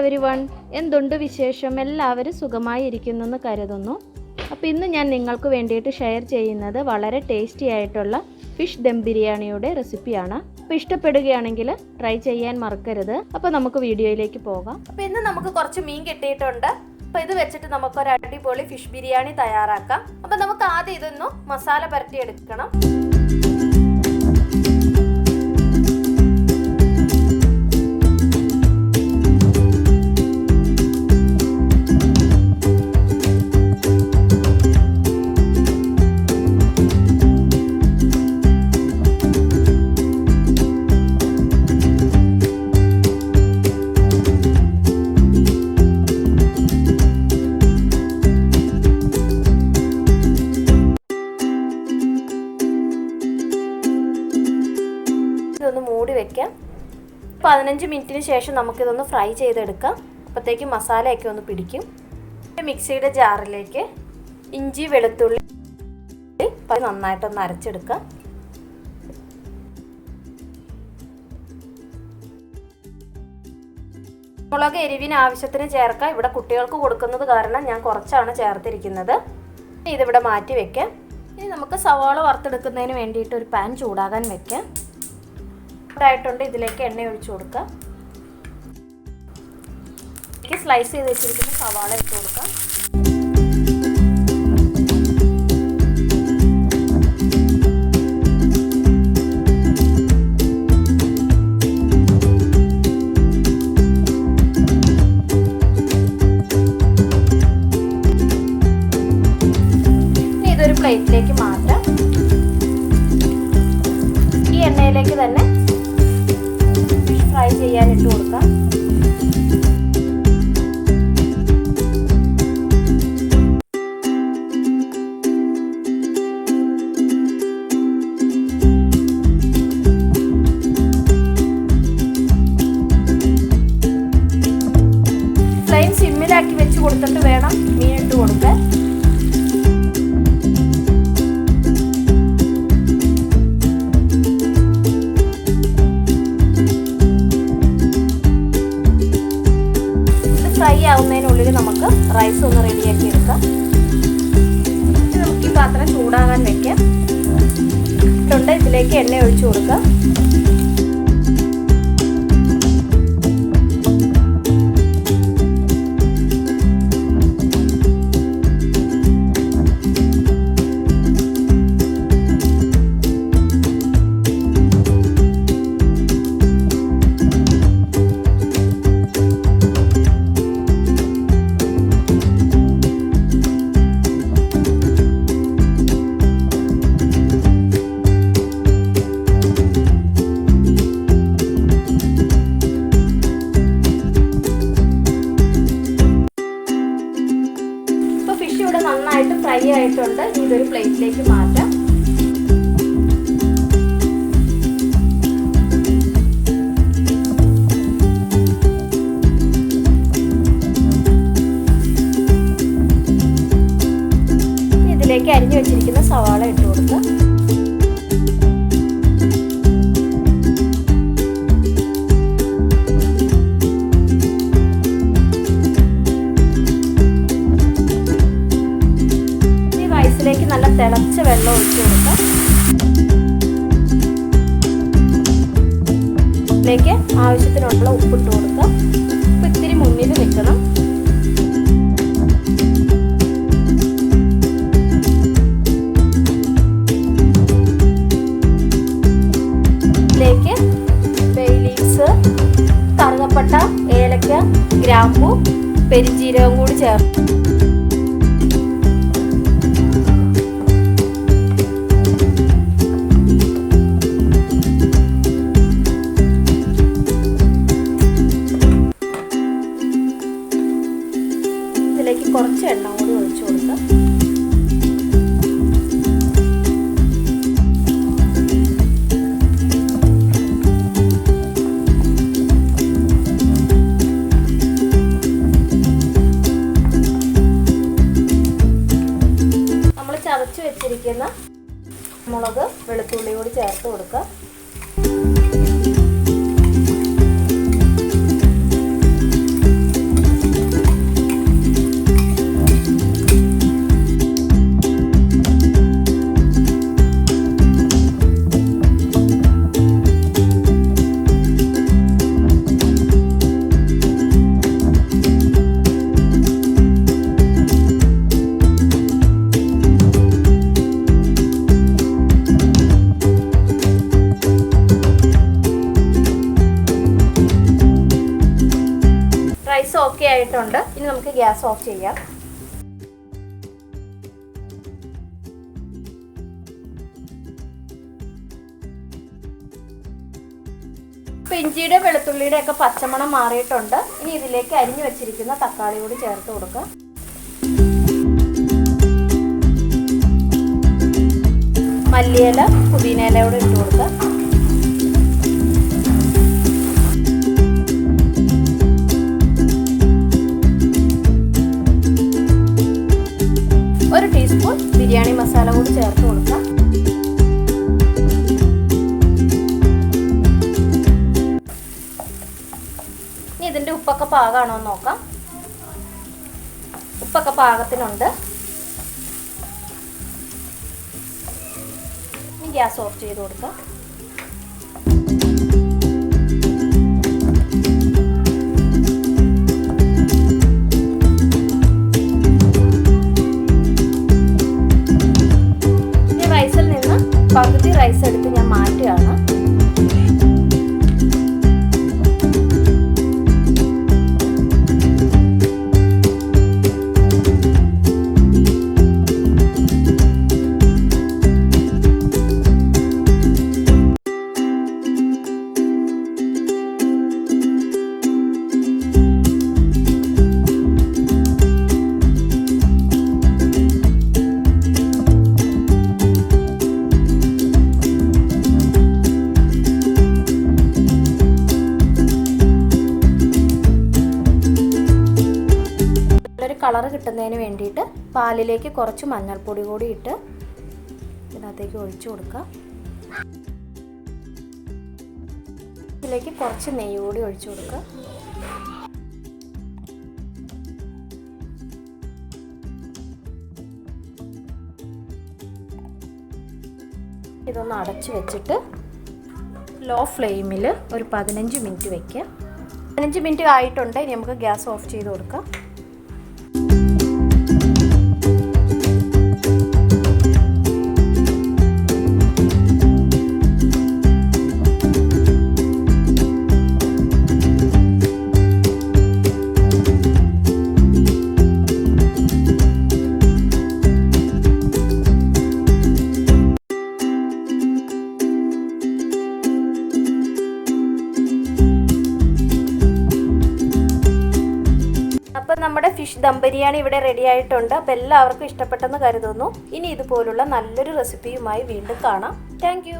Everyone, എന്തുണ്ട് വിശേഷം? എല്ലാവരും സുഖമായിരിക്കുന്നെന്ന് കരുതുന്നു. അപ്പോൾ ഇന്ന് ഞാൻ നിങ്ങൾക്ക് വേണ്ടിയിട്ട് ഷെയർ ചെയ്യുന്നത് വളരെ ടേസ്റ്റി ആയിട്ടുള്ള ഫിഷ് ദം ബിരിയാണിയുടെ റെസിപ്പിയാണ്. അപ്പോൾ ഇഷ്ടപ്പെടുകയാണെങ്കിൽ ട്രൈ ചെയ്യാൻ മറക്കരുത്. അപ്പോൾ നമുക്ക് വീഡിയോയിലേക്ക് പോകാം. അപ്പോൾ ഇന്ന് നമുക്ക് കുറച്ച് മീൻ കിട്ടിയിട്ടുണ്ട്. അപ്പോൾ ഇത് വെച്ചിട്ട് നമുക്കൊരു അടിപൊളി ഫിഷ് ബിരിയാണി തയ്യാറാക്കാം. അപ്പോൾ നമുക്ക് ആദ്യം ഇതൊന്ന് മസാല പുരട്ടിയെടുക്കണം. ഇതൊന്ന് മൂടി വെക്കാം. 15 മിനിറ്റിന് ശേഷം നമുക്കിതൊന്ന് ഫ്രൈ ചെയ്തെടുക്കാം. അപ്പോഴത്തേക്ക് മസാലയൊക്കെ ഒന്ന് പിടിക്കും. മിക്സിയുടെ ജാറിലേക്ക് ഇഞ്ചി വെളുത്തുള്ളി നന്നായിട്ടൊന്ന് അരച്ചെടുക്കാം. മുളക് എരിവിന് ആവശ്യത്തിന് ചേർക്കാം. ഇവിടെ കുട്ടികൾക്ക് കൊടുക്കുന്നത് കാരണം ഞാൻ കുറച്ചാണ് ചേർത്തിരിക്കുന്നത്. ഇതിവിടെ മാറ്റി വെക്കാം. ഇനി നമുക്ക് സവാള വറുത്തെടുക്കുന്നതിന് വേണ്ടിയിട്ട് ഒരു പാൻ ചൂടാകാൻ വെക്കാം. ായിട്ടുണ്ട്. ഇതിലേക്ക് എണ്ണ ഒഴിച്ചു കൊടുക്കാം. സ്ലൈസ് ചെയ്ത് വെച്ചിരിക്കുന്ന സവാള ഇട്ട് കൊടുക്കാം. ഇനി ഇതൊരു പ്ലേറ്റിലേക്ക് മാറ്റാം. ഈ എണ്ണയിലേക്ക് തന്നെ ഫ്രൈ ചെയ്യാനിട്ട് കൊടുക്കാം. ഫ്ലെയിം സിമ്മിലാക്കി വെച്ച് കൊടുത്തിട്ട് വേണം മീൻ ഇട്ട് കൊടുക്കാൻ. ഫ്രൈ ആവുന്നതിനുള്ളിൽ നമുക്ക് റൈസ് ഒന്ന് റെഡിയാക്കി എടുക്കാം. നമുക്ക് ഈ പാത്രം ചൂടാകാൻ വെക്കാം. ഇതിലേക്ക് എണ്ണ ഒഴിച്ചു കൊടുക്കാം. ഇവിടെ നന്നായിട്ട് ഫ്രൈ ആയിട്ടുണ്ട്. ഇതൊരു പ്ലേറ്റിലേക്ക് മാറ്റാം. ഇതിലേക്ക് അരിഞ്ഞു വെച്ചിരിക്കുന്ന സവാള ഇട്ട് കൊടുക്കുക. ഇതിലേക്ക് നല്ല തിളച്ച വെള്ളം ഒഴിച്ചു കൊടുക്കാം. ഇതിലേക്ക് ആവശ്യത്തിനുള്ള ഉപ്പിട്ട് കൊടുക്കാം. ഉപ്പ് ഇത്തിരി മുന്നിൽ നിൽക്കണം. ഇതിലേക്ക് ബേ ലീവ്സ്, കറുകപ്പട്ട, ഏലക്ക, ഗ്രാമ്പൂ, പെരിഞ്ജീരകം കൂടി ചേർത്ത് ഇതിലേക്ക് കുറച്ച് എണ്ണ കൂടി ഒഴിച്ചു കൊടുക്കാം. നമ്മൾ ചതച്ച് വെച്ചിരിക്കുന്ന മുളക് വെളുത്തുള്ളി കൂടി ചേർത്ത് കൊടുക്കുക. ഓക്കെ ആയിട്ടുണ്ട്. ഇനി നമുക്ക് ഗ്യാസ് ഓഫ് ചെയ്യാം. ഇപ്പോൾ ഇഞ്ചിയുടെ വെളുത്തുള്ളിയുടെ ഒക്കെ പച്ചമണം മാറിയിട്ടുണ്ട്. ഇനി ഇതിലേക്ക് അരിഞ്ഞു വെച്ചിരിക്കുന്ന തക്കാളി കൂടി ചേർത്ത് കൊടുക്കുക. മല്ലിയില, പുതിനയില കൂടി ഇട്ട് കൊടുക്കുക. ഒരു ടീസ്പൂൺ ബിരിയാണി മസാല കൂടി ചേർത്ത് കൊടുക്കുക. ഇനി ഇതിൻ്റെ ഉപ്പൊക്കെ പാകമാണോ എന്ന് നോക്കാം. ഉപ്പൊക്കെ പാകത്തിനുണ്ട്. ഇനി ഗ്യാസ് ഓഫ് ചെയ്ത് കൊടുക്കാം. റൈസിൽ നിന്ന് പകുതി റൈസ് എടുത്ത് ഞാൻ മാറ്റുകയാണ്. കളർ കിട്ടുന്നതിന് വേണ്ടിയിട്ട് പാലിലേക്ക് കുറച്ച് മഞ്ഞൾപ്പൊടി കൂടി ഇട്ട് ഇതിനകത്തേക്ക് ഒഴിച്ചു കൊടുക്കുക. ഇതിലേക്ക് കുറച്ച് നെയ്യ് കൂടി ഒഴിച്ചു കൊടുക്കുക. ഇതൊന്ന് അടച്ചു വെച്ചിട്ട് ലോ ഫ്ലെയിമിൽ ഒരു 15 മിനിറ്റ് വയ്ക്കുക. 15 മിനിറ്റ് ആയിട്ടുണ്ട്. ഇനി നമുക്ക് ഗ്യാസ് ഓഫ് ചെയ്ത് കൊടുക്കാം. അപ്പം നമ്മുടെ ഫിഷ് ദം ബിരിയാണി ഇവിടെ റെഡി ആയിട്ടുണ്ട്. അപ്പോൾ എല്ലാവർക്കും ഇഷ്ടപ്പെട്ടെന്ന് കരുതുന്നു. ഇനി ഇതുപോലുള്ള നല്ലൊരു റെസിപ്പിയുമായി വീണ്ടും കാണാം. താങ്ക്